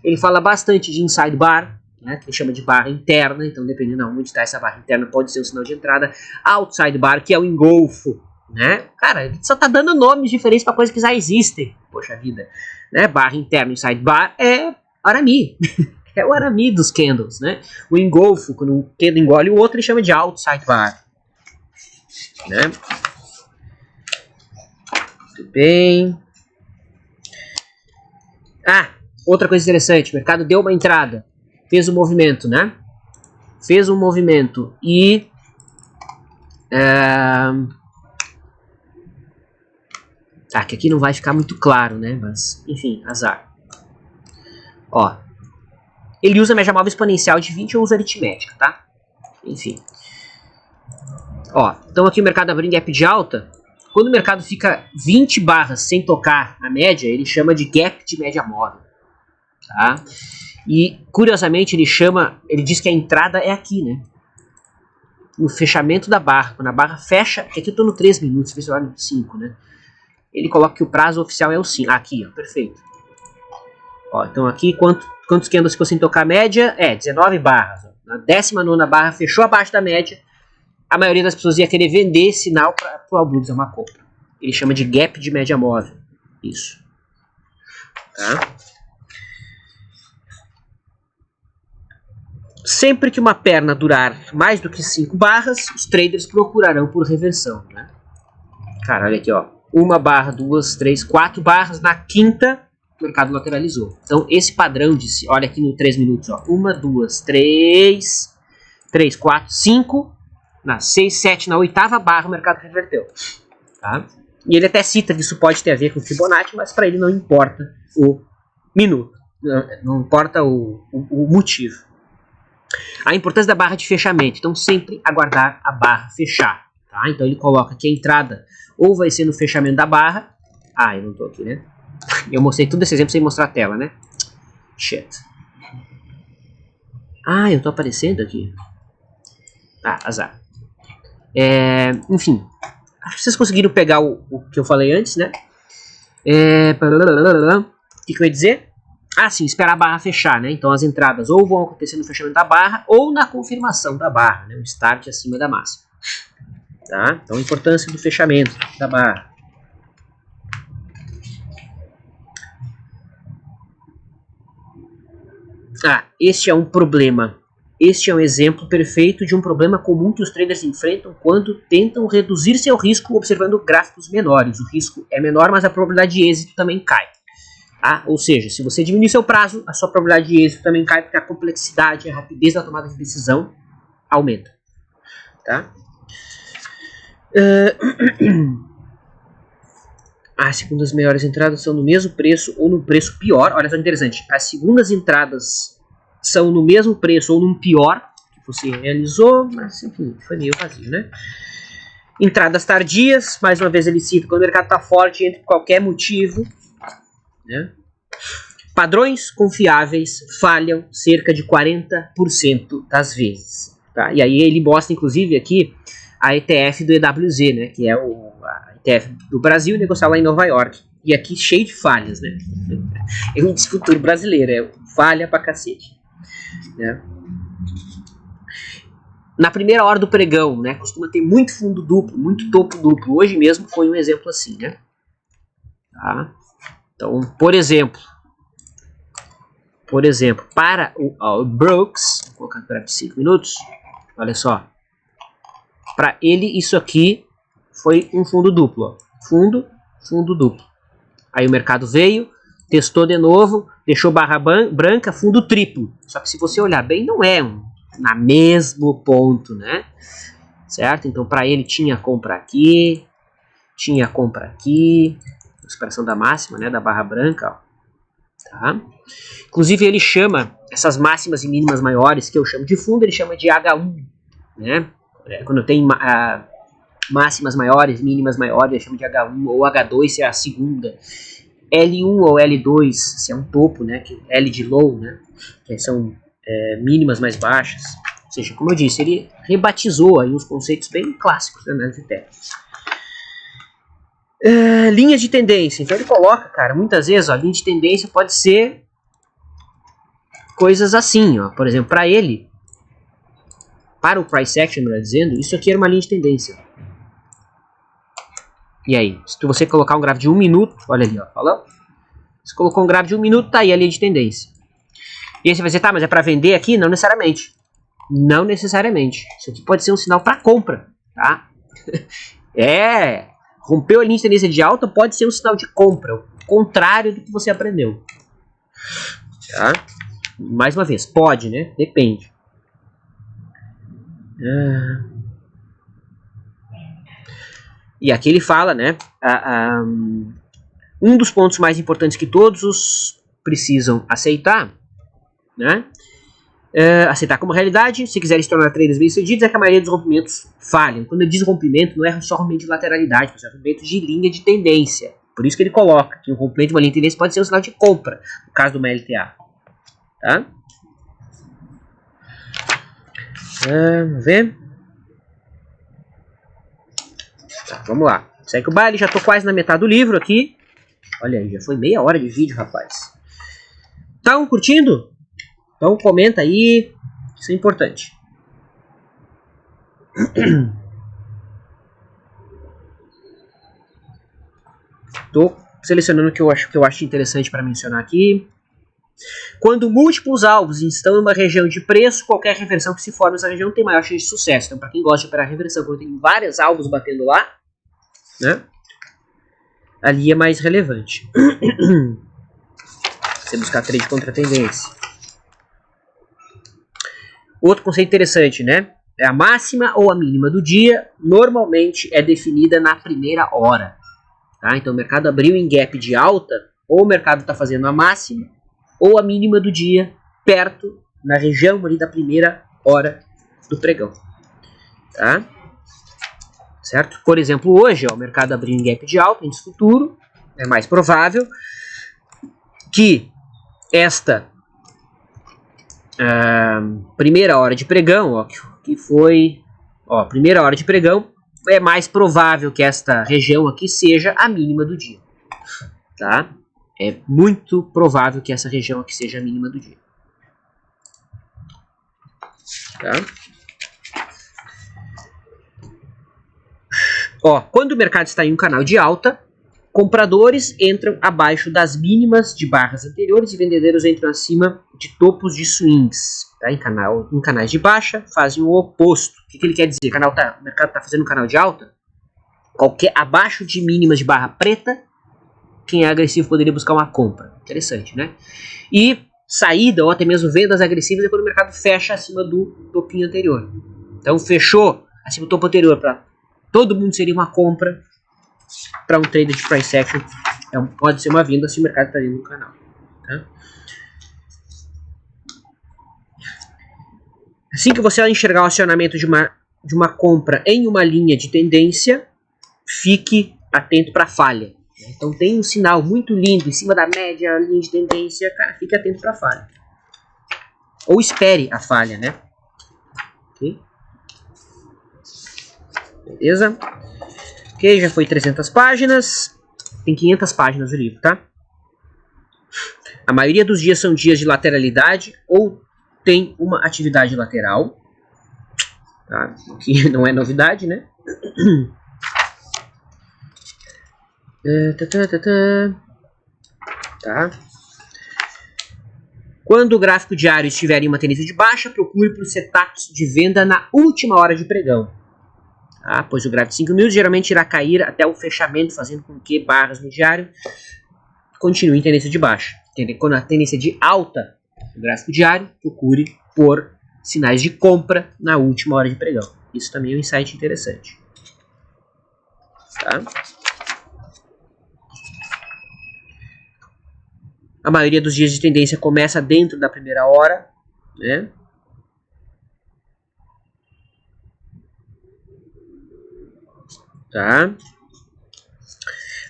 A: Ele fala bastante de inside bar, né, que ele chama de barra interna, então dependendo de onde está essa barra interna, pode ser um sinal de entrada. Outside bar, que é o engolfo, né? Cara, ele só tá dando nomes diferentes para coisas que já existem. Poxa vida, né? Barra interna, inside bar é arame. É o arame dos candles, né? O engolfo, quando um candle engole o outro, ele chama de outside bar, né? Muito bem. Outra coisa interessante, o mercado deu uma entrada, fez um movimento, né? Fez um movimento e que aqui não vai ficar muito claro, né? Mas, enfim, azar. Ó, ele usa média móvel exponencial de 20 ou usa aritmética, tá? Enfim. Ó, então aqui o mercado abrindo gap de alta. Quando o mercado fica 20 barras sem tocar a média, ele chama de gap de média móvel. Tá? E, curiosamente, ele diz que a entrada é aqui, né? No fechamento da barra. Quando a barra fecha, aqui eu estou no 3 minutos, se você olha no 5, né? Ele coloca que o prazo oficial é o 5. Aqui, ó, perfeito. Ó, então aqui, quantos candles ficou sem tocar a média? 19 barras. Ó. Na 19ª barra, fechou abaixo da média. A maioria das pessoas ia querer vender sinal para o All Blue fazer uma compra. Ele chama de gap de média móvel. Isso. Tá? Sempre que uma perna durar mais do que 5 barras, os traders procurarão por reversão, né? Cara, olha aqui, ó. 1 barra, 2, 3, 4 barras. Na quinta, o mercado lateralizou. Então, esse padrão de... Olha aqui no 3 minutos, ó. 1, 2, 3, 4, 5. Na 6, 7, na 8ª barra, o mercado reverteu. Tá? E ele até cita que isso pode ter a ver com Fibonacci, mas para ele não importa o minuto. Não importa o motivo. A importância da barra de fechamento. Então, sempre aguardar a barra fechar. Tá? Então, ele coloca que a entrada ou vai ser no fechamento da barra. Eu não tô aqui, né? Eu mostrei todo esse exemplo sem mostrar a tela, né? Shit. Eu tô aparecendo aqui. Azar. Enfim. Acho que vocês conseguiram pegar o que eu falei antes, né? O que eu ia dizer? Sim, esperar a barra fechar, né? Então as entradas ou vão acontecer no fechamento da barra ou na confirmação da barra, né? O start acima da máxima. Tá? Então a importância do fechamento da barra. Este é um problema. Este é um exemplo perfeito de um problema comum que os traders enfrentam quando tentam reduzir seu risco observando gráficos menores. O risco é menor, mas a probabilidade de êxito também cai. Ou seja, se você diminuir seu prazo, a sua probabilidade de êxito também cai, porque a complexidade e a rapidez da tomada de decisão aumenta. Tá? As segundas melhores entradas são no mesmo preço ou no preço pior. Olha só que interessante. As segundas entradas são no mesmo preço ou num pior que você realizou, mas enfim, foi meio vazio, né? Entradas tardias, mais uma vez ele cita, quando o mercado está forte entre qualquer motivo, né? Padrões confiáveis falham cerca de 40% das vezes. Tá? E aí ele mostra, inclusive, aqui a ETF do EWZ, né? Que é a ETF do Brasil negociada lá em Nova York. E aqui cheio de falhas, né? É um futuro brasileiro, falha pra cacete. Né? Na primeira hora do pregão, né? Costuma ter muito fundo duplo, muito topo duplo. Hoje mesmo foi um exemplo assim, né? Tá? Então, por exemplo, para o Brooks, vou colocar para 5 minutos, olha só, para ele isso aqui foi um fundo duplo, ó. Fundo duplo. Aí o mercado veio, testou de novo, deixou barra branca, fundo triplo. Só que se você olhar bem, não é na mesmo ponto, né? Certo? Então, para ele tinha compra aqui, expressão da máxima, né, da barra branca, ó. Tá? Inclusive ele chama essas máximas e mínimas maiores, que eu chamo de fundo, ele chama de H1, né? Quando tem máximas maiores, mínimas maiores, ele chama de H1, ou H2 se é a segunda, L1 ou L2 se é um topo, né? L de low, né? Que são mínimas mais baixas. Ou seja, como eu disse, ele rebatizou aí uns conceitos bem clássicos da análise técnica. Linhas de tendência. Então ele coloca, cara, muitas vezes, ó, linha de tendência pode ser coisas assim, ó. Por exemplo, para ele, para o price action, melhor dizendo, isso aqui era uma linha de tendência. E aí, se você colocar um gráfico de 1 minuto, olha ali, ó, falou? Você colocou um gráfico de 1 minuto, tá aí a linha de tendência. E aí você vai dizer, tá, mas é para vender aqui? Não necessariamente. Não necessariamente. Isso aqui pode ser um sinal para compra, tá? Rompeu a linha de tendência de alta, pode ser um sinal de compra, o contrário do que você aprendeu. Tá? Mais uma vez, pode, né? Depende. E aqui ele fala, né? Um dos pontos mais importantes que todos precisam aceitar, né? Aceitar como realidade, se quiserem se tornar traders bem-sucedidos, é que a maioria dos rompimentos falham. Quando ele diz rompimento, não é só rompimento de lateralidade, é rompimento de linha de tendência. Por isso que ele coloca que o rompimento de uma linha de tendência pode ser um sinal de compra, no caso do MLTA. Tá? Vamos ver. Tá, vamos lá. Segue o baile, já tô quase na metade do livro aqui. Olha aí, já foi meia hora de vídeo, rapaz. Estão curtindo? Então comenta aí, isso é importante. Estou selecionando o que eu acho interessante para mencionar aqui. Quando múltiplos alvos estão em uma região de preço, qualquer reversão que se forme nessa região tem maior chance de sucesso. Então, para quem gosta de operar reversão, quando tem vários alvos batendo lá, né, ali é mais relevante. Você buscar trade contra a tendência. Outro conceito interessante, né? É a máxima ou a mínima do dia, normalmente é definida na primeira hora. Tá? Então o mercado abriu em gap de alta, ou o mercado está fazendo a máxima, ou a mínima do dia, perto, na região ali da primeira hora do pregão. Tá? Certo? Por exemplo, hoje, ó, o mercado abriu em gap de alta, índice futuro, é mais provável que esta primeira hora de pregão, ó, que foi, ó, primeira hora de pregão, é mais provável que esta região aqui seja a mínima do dia, tá? É muito provável que essa região aqui seja a mínima do dia, tá? Ó, quando o mercado está em um canal de alta, compradores entram abaixo das mínimas de barras anteriores e vendedores entram acima de topos de swings. Tá? Em canais de baixa, fazem o oposto. O que ele quer dizer? O mercado está fazendo um canal de alta? Abaixo de mínimas de barra preta, quem é agressivo poderia buscar uma compra. Interessante, né? E saída, ou até mesmo vendas agressivas, é quando o mercado fecha acima do topinho anterior. Então fechou acima do topo anterior, para todo mundo seria uma compra. Para um trader de price action, pode ser uma venda se o mercado está dentro do canal. Tá? Assim que você enxergar o acionamento de uma compra em uma linha de tendência, fique atento para a falha. Então tem um sinal muito lindo em cima da média, a linha de tendência, cara, fique atento para a falha. Ou espere a falha, né? Ok? Beleza? Ok, já foi 300 páginas. Tem 500 páginas o livro, tá? A maioria dos dias são dias de lateralidade ou tem uma atividade lateral. Tá? O que não é novidade, né? Tá. Quando o gráfico diário estiver em uma tendência de baixa, procure por setups de venda na última hora de pregão. Tá? Pois o gráfico de 5 minutos geralmente irá cair até o fechamento, fazendo com que barras no diário continuem em tendência de baixa. Quando a tendência de alta no gráfico diário, procure por sinais de compra na última hora de pregão. Isso também é um insight interessante. Tá? A maioria dos dias de tendência começa dentro da primeira hora, né? Tá?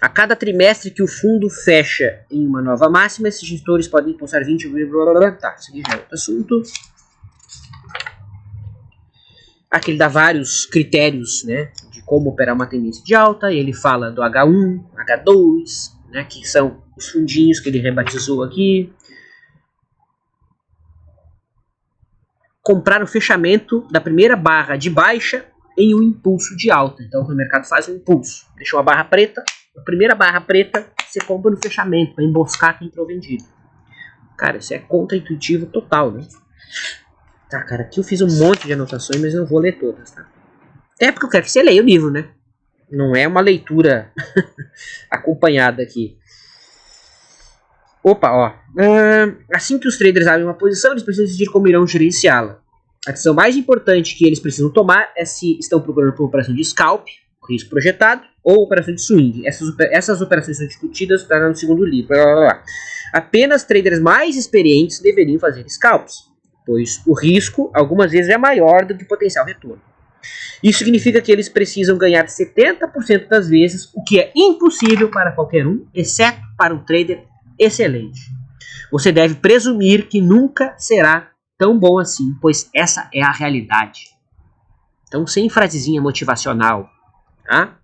A: A cada trimestre que o fundo fecha em uma nova máxima, esses gestores podem impulsar 20... Tá, isso aqui já é outro assunto. Aqui ele dá vários critérios, né, de como operar uma tendência de alta. Ele fala do H1, H2, né, que são os fundinhos que ele rebatizou aqui. Comprar o fechamento da primeira barra de baixa em um impulso de alta. Então, quando o mercado faz um impulso, deixou uma barra preta, a primeira barra preta você compra no fechamento para emboscar quem entrou vendido. Cara, isso é contra-intuitivo total, né? Tá, cara, aqui eu fiz um monte de anotações, mas eu não vou ler todas, tá? Até porque eu quero que você leia o livro, né? Não é uma leitura acompanhada aqui. Opa, ó. Assim que os traders abrem uma posição, eles precisam decidir como irão gerenciá-la. A decisão mais importante que eles precisam tomar é se estão procurando por uma operação de scalp, risco projetado, ou operação de swing. Essas operações são discutidas no segundo livro. Blá, blá, blá. Apenas traders mais experientes deveriam fazer scalps, pois o risco algumas vezes é maior do que o potencial retorno. Isso significa que eles precisam ganhar 70% das vezes, o que é impossível para qualquer um, exceto para um trader excelente. Você deve presumir que nunca será tão bom assim, pois essa é a realidade. Então, sem frasezinha motivacional, tá?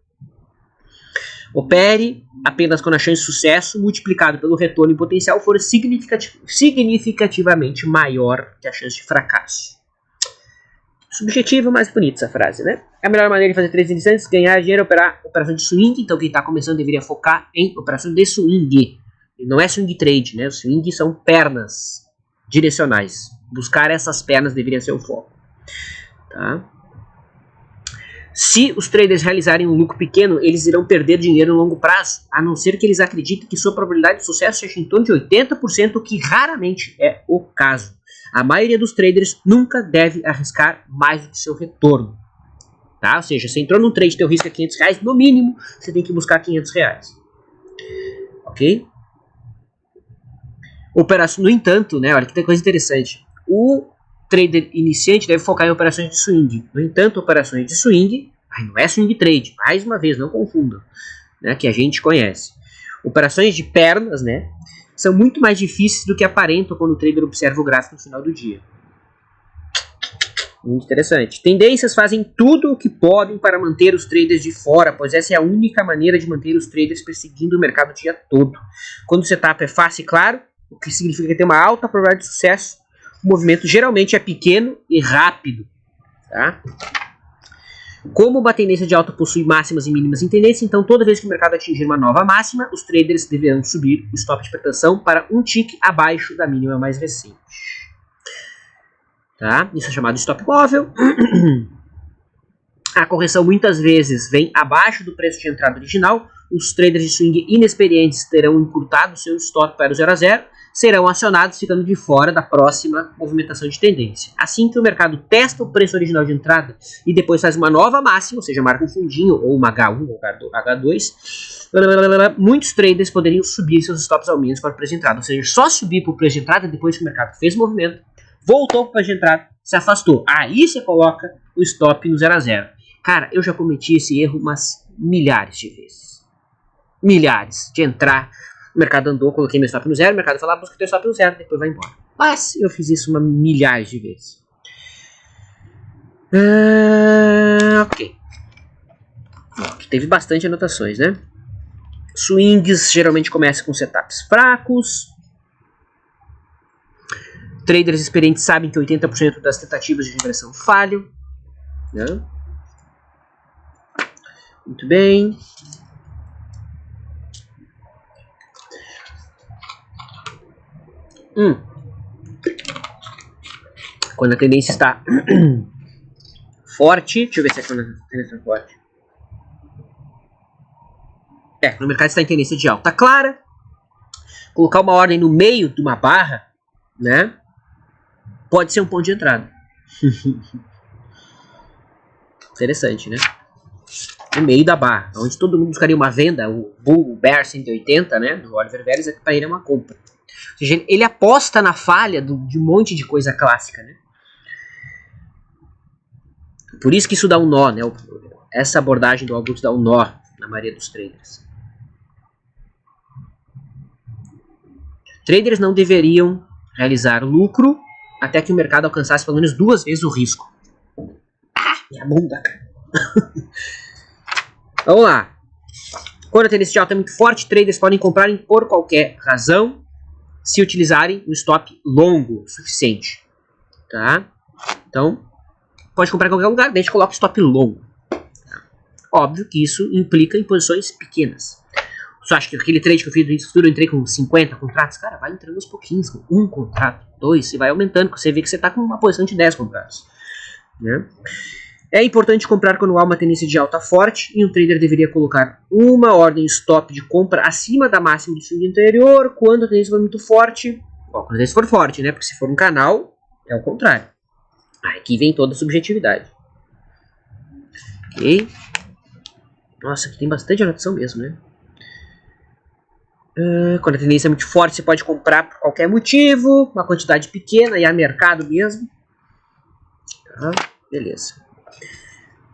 A: Opere apenas quando a chance de sucesso multiplicado pelo retorno em potencial for significativamente maior que a chance de fracasso. Subjetiva, mas bonita essa frase, né? É a melhor maneira de fazer trades iniciantes, ganhar dinheiro, operar operação de swing. Então, quem está começando deveria focar em operação de swing. Não é swing trade, né? O swing são pernas direcionais. Buscar essas pernas deveria ser o foco. Tá? Se os traders realizarem um lucro pequeno, eles irão perder dinheiro no longo prazo, a não ser que eles acreditem que sua probabilidade de sucesso seja em torno de 80%, o que raramente é o caso. A maioria dos traders nunca deve arriscar mais do que seu retorno. Tá? Ou seja, você entrou num trade e teu risco é R$500, no mínimo você tem que buscar R$500. Ok? Operação, no entanto, né, olha que tem coisa interessante. O trader iniciante deve focar em operações de swing. No entanto, operações de swing, não é swing trade, mais uma vez, não confundam, né, que a gente conhece. Operações de pernas, né, são muito mais difíceis do que aparentam quando o trader observa o gráfico no final do dia. Muito interessante. Tendências fazem tudo o que podem para manter os traders de fora, pois essa é a única maneira de manter os traders perseguindo o mercado o dia todo. Quando o setup é fácil e claro, o que significa que tem uma alta probabilidade de sucesso, o movimento geralmente é pequeno e rápido. Tá? Como uma tendência de alta possui máximas e mínimas em tendência, então toda vez que o mercado atingir uma nova máxima, os traders deverão subir o stop de proteção para um tick abaixo da mínima mais recente. Tá? Isso é chamado de stop móvel. A correção muitas vezes vem abaixo do preço de entrada original. Os traders de swing inexperientes terão encurtado seu stop para o 0 a 0, serão acionados ficando de fora da próxima movimentação de tendência. Assim que o mercado testa o preço original de entrada e depois faz uma nova máxima, ou seja, marca um fundinho ou uma H1 ou H2, muitos traders poderiam subir seus stops ao menos para o preço de entrada, ou seja, só subir para o preço de entrada depois que o mercado fez o movimento, voltou para o preço de entrada, se afastou. Aí você coloca o stop no 0 a 0. Cara, eu já cometi esse erro umas milhares de vezes. Milhares de entrar. O mercado andou, coloquei meu stop no 0, o mercado falou, busca teu stop no 0, depois vai embora. Mas eu fiz isso milhares de vezes. Ok. Teve bastante anotações, né? Swings geralmente começam com setups fracos. Traders experientes sabem que 80% das tentativas de regressão falham. Né? Muito bem. Quando a tendência está forte, deixa eu ver se é quando a tendência está forte. Quando o mercado está em tendência de alta clara, colocar uma ordem no meio de uma barra, né, pode ser um ponto de entrada. Interessante, né? No meio da barra, onde todo mundo buscaria uma venda, o Bull, o Bear 180, né, do Oliver Vélez, para ele é uma compra. Ou seja, ele aposta na falha de um monte de coisa clássica, né? Por isso que isso dá um nó, né? Essa abordagem do Augusto dá um nó na maioria dos traders. Traders não deveriam realizar lucro até que o mercado alcançasse pelo menos 2 vezes o risco. Minha bunda, cara. Vamos lá. Quando a tendência de alta é muito forte, traders podem comprar por qualquer razão, se utilizarem um stop longo o suficiente. Tá? Então, pode comprar em qualquer lugar, desde que coloque stop longo. Óbvio que isso implica em posições pequenas. Você acha que aquele trade que eu fiz no futuro eu entrei com 50 contratos? Cara, vai entrando aos pouquinhos, com um contrato, 2, você vai aumentando, você vê que você está com uma posição de 10 contratos. Né? É importante comprar quando há uma tendência de alta forte e um trader deveria colocar uma ordem stop de compra acima da máxima do swing anterior quando a tendência for muito forte. Bom, quando a tendência for forte, né? Porque se for um canal, é o contrário. Aqui vem toda a subjetividade. Ok? Nossa, aqui tem bastante anotação mesmo, né? Quando a tendência é muito forte, você pode comprar por qualquer motivo, uma quantidade pequena, e a mercado mesmo. Tá, beleza.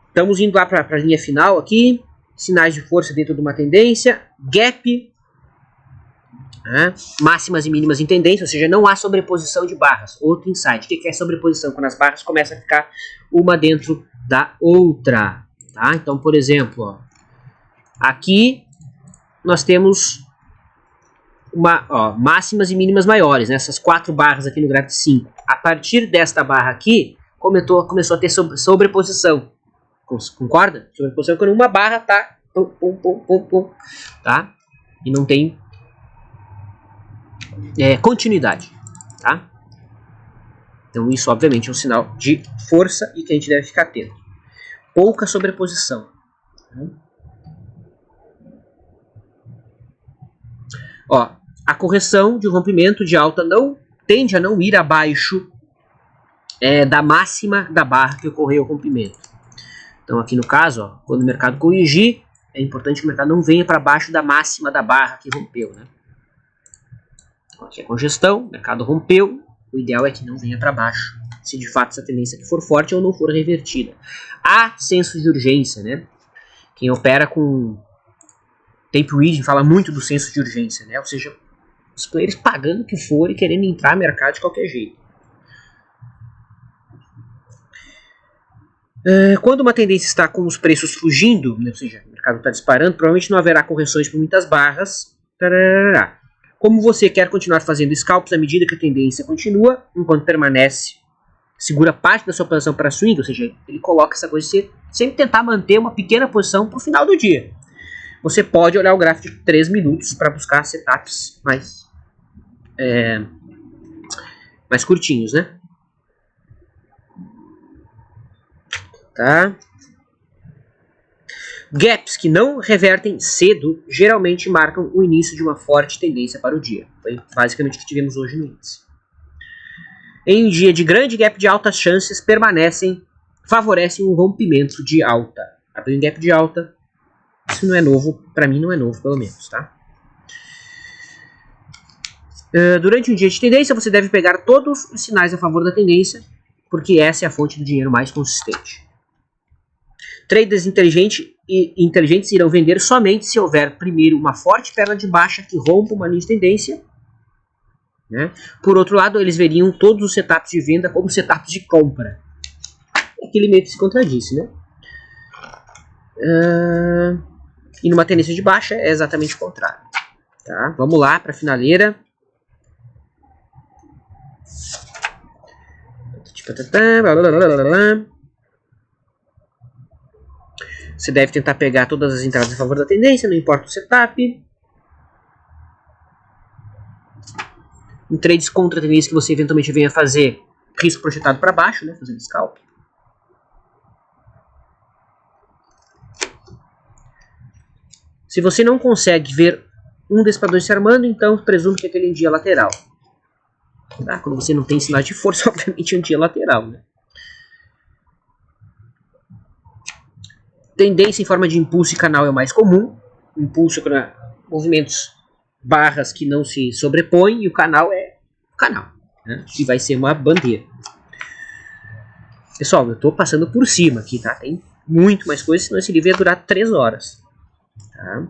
A: Estamos indo lá para a linha final aqui. Sinais de força dentro de uma tendência. Gap. Máximas e mínimas em tendência, ou seja, não há sobreposição de barras. Outro insight. O que é sobreposição? Quando as barras começam a ficar uma dentro da outra. Tá? Então, por exemplo, ó, aqui nós temos máximas e mínimas maiores, né? Essas 4 barras aqui no gráfico 5. A partir desta barra aqui, começou a ter sobreposição. Concorda? Sobreposição quando uma barra tá tá? E não tem continuidade, tá? Então isso obviamente é um sinal de força e que a gente deve ficar atento. Pouca sobreposição. Ó, a correção de um rompimento de alta tende a não ir abaixo da máxima da barra que ocorreu o rompimento. Então aqui no caso, ó, quando o mercado corrigir, é importante que o mercado não venha para baixo da máxima da barra que rompeu. Né? Então, aqui é congestão, o mercado rompeu, o ideal é que não venha para baixo, se de fato essa tendência aqui for forte ou não for revertida. Há senso de urgência, né? Quem opera com tape reading fala muito do senso de urgência, né? Ou seja, os players pagando o que for e querendo entrar no mercado de qualquer jeito. Quando uma tendência está com os preços fugindo, né, ou seja, o mercado está disparando, provavelmente não haverá correções por muitas barras. Tarará. Como você quer continuar fazendo scalps à medida que a tendência continua, enquanto permanece, segura parte da sua posição para swing, ou seja, ele coloca essa coisa de sempre tentar manter uma pequena posição para o final do dia. Você pode olhar o gráfico de 3 minutos para buscar setups mais curtinhos, né? Tá? Gaps que não revertem cedo geralmente marcam o início de uma forte tendência para o dia. Foi basicamente o que tivemos hoje no índice. Em um dia de grande gap de altas chances favorecem um rompimento de alta. Abrir um gap de alta, isso não é novo, para mim não é novo pelo menos, tá? Durante um dia de tendência você deve pegar todos os sinais a favor da tendência, porque essa é a fonte do dinheiro mais consistente. Traders inteligentes irão vender somente se houver primeiro uma forte perna de baixa que rompa uma linha de tendência. Né? Por outro lado, eles veriam todos os setups de venda como setups de compra. Aquele meio que se contradisse, né? E numa tendência de baixa é exatamente o contrário. Tá? Vamos lá para a finaleira. Você deve tentar pegar todas as entradas a favor da tendência, não importa o setup. Em trades contra a tendência que você eventualmente venha fazer, risco projetado para baixo, né, fazendo scalp. Se você não consegue ver um desses padrões se armando, então presume que aquele é um dia lateral. Tá? Quando você não tem sinais de força, obviamente é um dia lateral, né? Tendência em forma de impulso e canal é o mais comum. Impulso para movimentos barras que não se sobrepõem e o canal é o canal, né? Que vai ser uma bandeira. Pessoal, eu estou passando por cima aqui, tá? Tem muito mais coisa, senão esse livro ia durar 3 horas. Tá?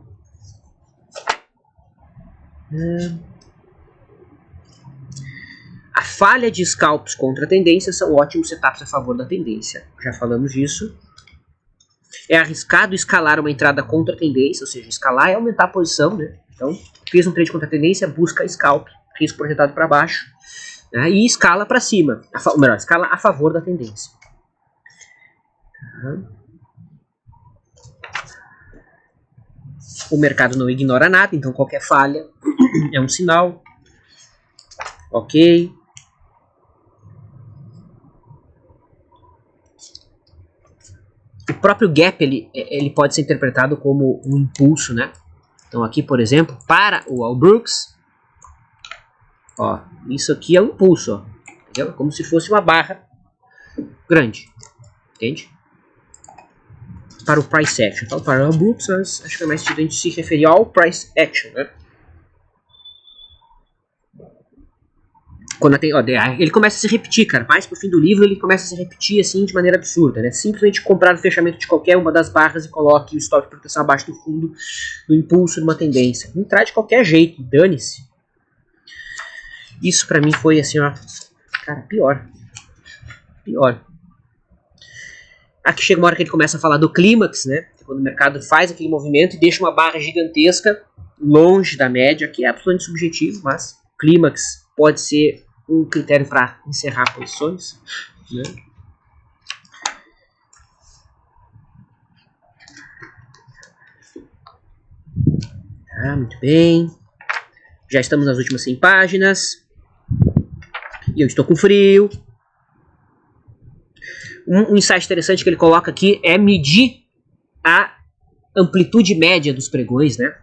A: A falha de scalps contra a tendência são ótimos setups a favor da tendência. Já falamos disso. É arriscado escalar uma entrada contra a tendência, ou seja, escalar é aumentar a posição, né? Então, fez um trade contra a tendência, busca scalp, risco projetado para baixo, né? E escala para cima, ou melhor, escala a favor da tendência. O mercado não ignora nada, então qualquer falha é um sinal. Ok. O próprio gap ele pode ser interpretado como um impulso, né? Então aqui, por exemplo, para o Allbrooks, ó, isso aqui é um impulso, ó, entendeu? Como se fosse uma barra grande, entende? Para o price action, então para o Allbrooks, acho que é mais sentido a gente se referir ao price action, né? Quando tem, ó, ele começa a se repetir, cara. Mais pro fim do livro ele começa a se repetir assim de maneira absurda, né? Simplesmente comprar o fechamento de qualquer uma das barras e coloque o stop de proteção abaixo do fundo do impulso de uma tendência. Entrar de qualquer jeito, dane-se. Isso pra mim foi assim, ó, cara, pior. Aqui chega uma hora que ele começa a falar do clímax, né? Quando o mercado faz aquele movimento e deixa uma barra gigantesca longe da média, que é absolutamente subjetivo, mas clímax pode ser um critério para encerrar posições, né? Muito bem. Já estamos nas últimas 100 páginas. E eu estou com frio. Um insight interessante que ele coloca aqui é medir a amplitude média dos pregões, né?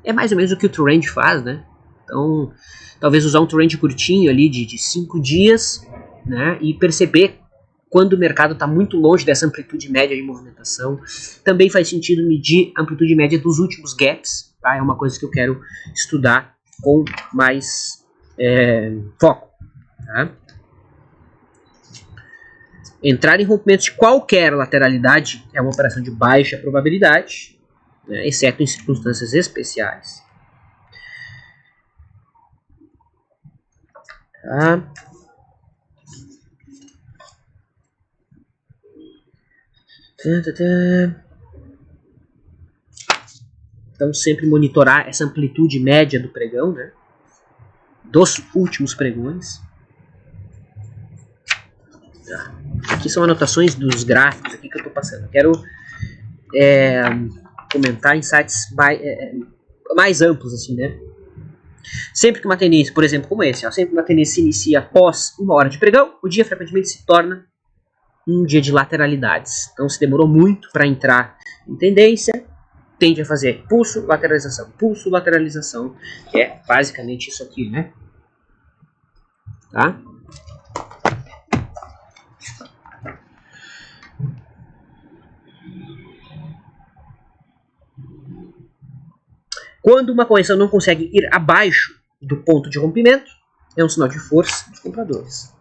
A: É mais ou menos o que o Trend faz, né? Então, talvez usar um trend curtinho ali de 5 dias, né? E perceber quando o mercado está muito longe dessa amplitude média de movimentação. Também faz sentido medir a amplitude média dos últimos gaps, tá? É uma coisa que eu quero estudar com mais foco, tá? Entrar em rompimentos de qualquer lateralidade é uma operação de baixa probabilidade, né? Exceto em circunstâncias especiais. Tá? Então sempre monitorar essa amplitude média do pregão, né? Dos últimos pregões. Tá. Aqui são anotações dos gráficos aqui que eu estou passando. Eu quero comentar insights mais amplos, assim, né? Sempre que uma tendência, por exemplo, como esse, ó, sempre que uma tendência se inicia após 1 hora de pregão, o dia frequentemente se torna um dia de lateralidades. Então, se demorou muito para entrar em tendência, tende a fazer pulso, lateralização, que é basicamente isso aqui, né? Tá? Quando uma correção não consegue ir abaixo do ponto de rompimento, é um sinal de força dos compradores.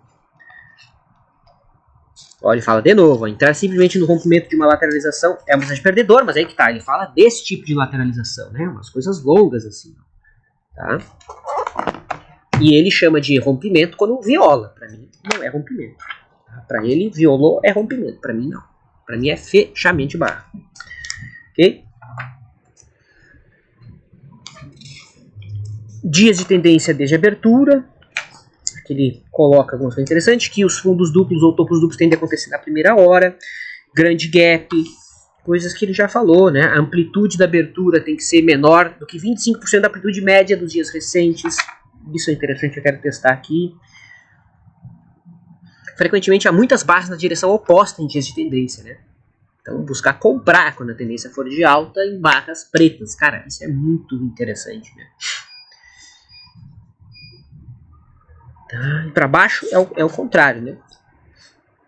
A: Olha, ele fala de novo, entrar simplesmente no rompimento de uma lateralização é uma mensagem perdedora, mas aí que tá, ele fala desse tipo de lateralização, né? Umas coisas longas assim, tá? E ele chama de rompimento quando viola. Para mim não é rompimento. Tá? Para ele, violou é rompimento. Para mim não. Para mim é fechamento de barra. Ok? Dias de tendência desde a abertura. Aqui ele coloca algumas coisas interessantes, que os fundos duplos ou topos duplos tendem a acontecer na primeira hora. Grande gap. Coisas que ele já falou, né? A amplitude da abertura tem que ser menor do que 25% da amplitude média dos dias recentes. Isso é interessante, eu quero testar aqui. Frequentemente há muitas barras na direção oposta em dias de tendência, né? Então buscar comprar quando a tendência for de alta em barras pretas. Cara, isso é muito interessante, né? Tá, e para baixo é o contrário, né?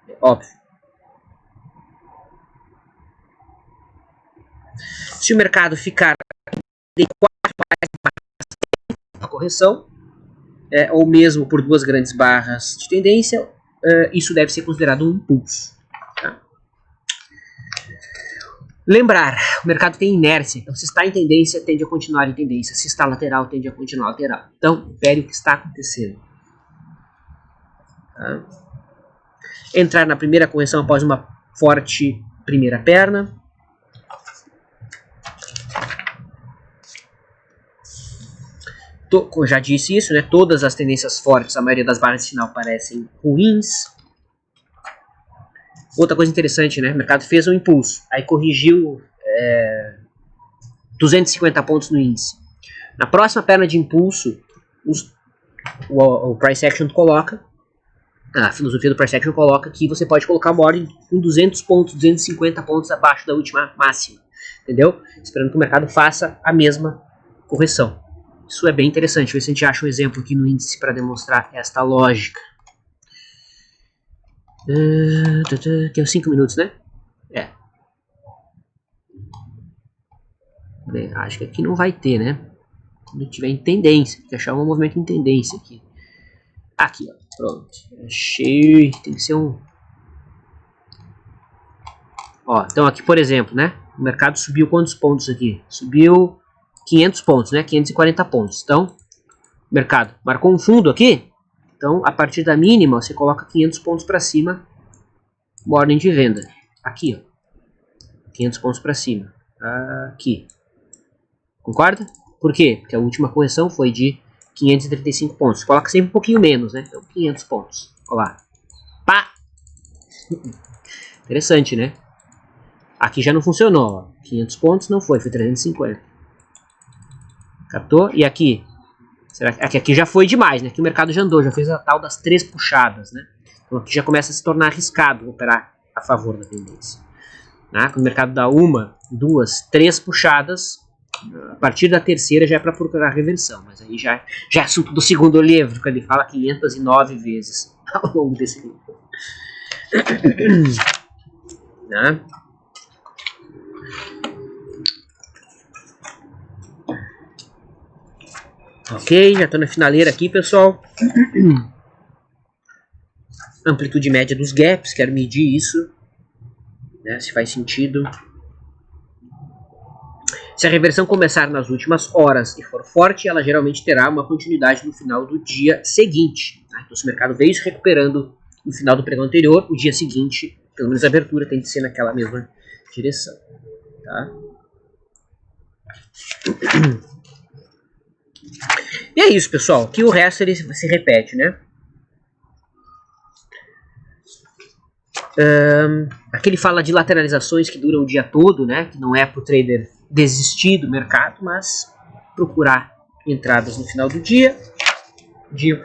A: É óbvio. Se o mercado ficar de 4 barras de correção, ou mesmo por 2 grandes barras de tendência, isso deve ser considerado um impulso. Tá? Lembrar, o mercado tem inércia, então se está em tendência, tende a continuar em tendência. Se está lateral, tende a continuar lateral. Então, espere o que está acontecendo. Tá? Entrar na primeira correção após uma forte primeira perna. já disse isso, né? Todas as tendências fortes, a maioria das barras de sinal parecem ruins. Outra coisa interessante, né? O mercado fez um impulso, aí corrigiu 250 pontos no índice. Na próxima perna de impulso, o Price Action coloca, a filosofia do Price Action coloca que você pode colocar uma ordem com 200 pontos, 250 pontos abaixo da última máxima, entendeu? Esperando que o mercado faça a mesma correção. Isso é bem interessante. Ver se a gente acha um exemplo aqui no índice para demonstrar esta lógica. Tem uns 5 minutos, né? Bem, acho que aqui não vai ter, né? Quando tiver em tendência, tem que achar um movimento em tendência aqui. Aqui, ó. Pronto. Achei. Tem que ser um. Ó, então aqui, por exemplo, né? O mercado subiu quantos pontos aqui? Subiu 500 pontos, né? 540 pontos. Então, o mercado marcou um fundo aqui. Então, a partir da mínima, você coloca 500 pontos para cima. Uma ordem de venda. Aqui, ó. 500 pontos para cima. Aqui. Concorda? Por quê? Porque a última correção foi de 535 pontos. Coloca sempre um pouquinho menos, né? Então, 500 pontos. Olha lá. Pá! Interessante, né? Aqui já não funcionou. Ó. 500 pontos não foi 350. Captou? E aqui? Será que aqui já foi demais, né? Aqui o mercado já andou, já fez a tal das 3 puxadas, né? Então aqui já começa a se tornar arriscado operar a favor da tendência. Né? Quando o mercado dá 1, 2, 3 puxadas, a partir da terceira já é para procurar reversão. Mas aí já é assunto do segundo livro, que ele fala 509 vezes ao longo desse livro. Né? Ok, já estou na finaleira aqui, pessoal. Amplitude média dos gaps, quero medir isso, né, se faz sentido. Se a reversão começar nas últimas horas e for forte, ela geralmente terá uma continuidade no final do dia seguinte. Tá? Então, se o mercado veio se recuperando no final do pregão anterior, o dia seguinte, pelo menos a abertura, tem que ser naquela mesma direção. Tá? E é isso, pessoal. Que o resto ele se repete, né? Aqui ele fala de lateralizações que duram o dia todo, né? Que não é para o trader desistir do mercado, mas procurar entradas no final do dia, de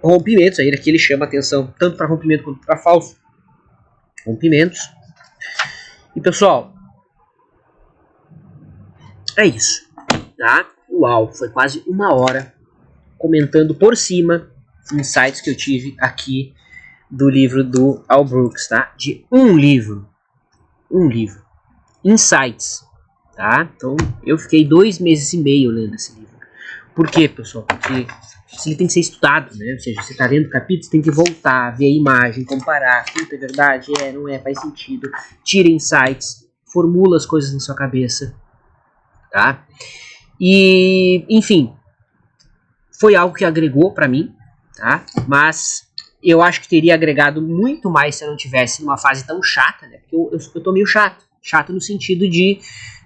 A: rompimentos. Aí aqui ele chama atenção tanto para rompimento quanto para falso rompimentos. E pessoal, é isso, tá? Uau, foi quase 1 hora comentando por cima insights que eu tive aqui do livro do Al Brooks, tá? De um livro, Insights, tá? Então eu fiquei 2 meses e meio lendo esse livro. Por quê, pessoal? Porque ele tem que ser estudado, né? Ou seja, você tá lendo o capítulo, você tem que voltar, ver a imagem, comparar, puta, é verdade, não é, faz sentido, tira insights, formula as coisas na sua cabeça, tá? E, enfim, foi algo que agregou pra mim, tá? Mas eu acho que teria agregado muito mais se eu não tivesse numa fase tão chata, né? Porque eu tô meio chato. Chato no sentido de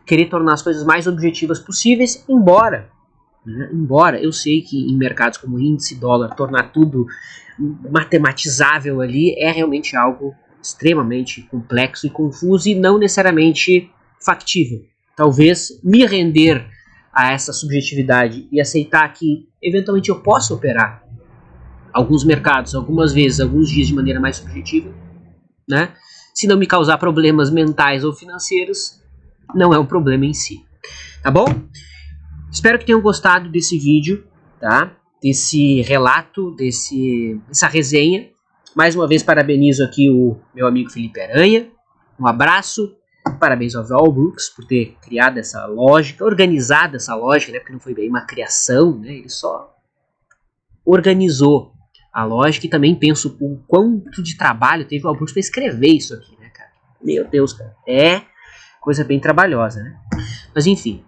A: querer tornar as coisas mais objetivas possíveis, embora eu sei que em mercados como índice, dólar, tornar tudo matematizável ali é realmente algo extremamente complexo e confuso e não necessariamente factível. Talvez me render a essa subjetividade e aceitar que eventualmente eu posso operar alguns mercados, algumas vezes, alguns dias de maneira mais subjetiva, né? Se não me causar problemas mentais ou financeiros, não é um problema em si. Tá bom? Espero que tenham gostado desse vídeo, tá? Desse relato, dessa resenha. Mais uma vez parabenizo aqui o meu amigo Felipe Aranha. Um abraço. Parabéns ao Al Brooks por ter criado essa lógica, organizado essa lógica, né? Porque não foi bem uma criação, né? Ele só organizou a lógica e também penso o quanto de trabalho teve o Al Brooks para escrever isso aqui, né, cara? Meu Deus, cara. É coisa bem trabalhosa, né? Mas enfim.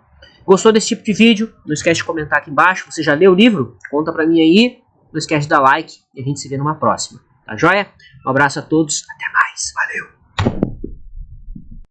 A: Gostou desse tipo de vídeo? Não esquece de comentar aqui embaixo. Você já leu o livro? Conta pra mim aí. Não esquece de dar like e a gente se vê numa próxima. Tá joia? Um abraço a todos. Até mais. Valeu!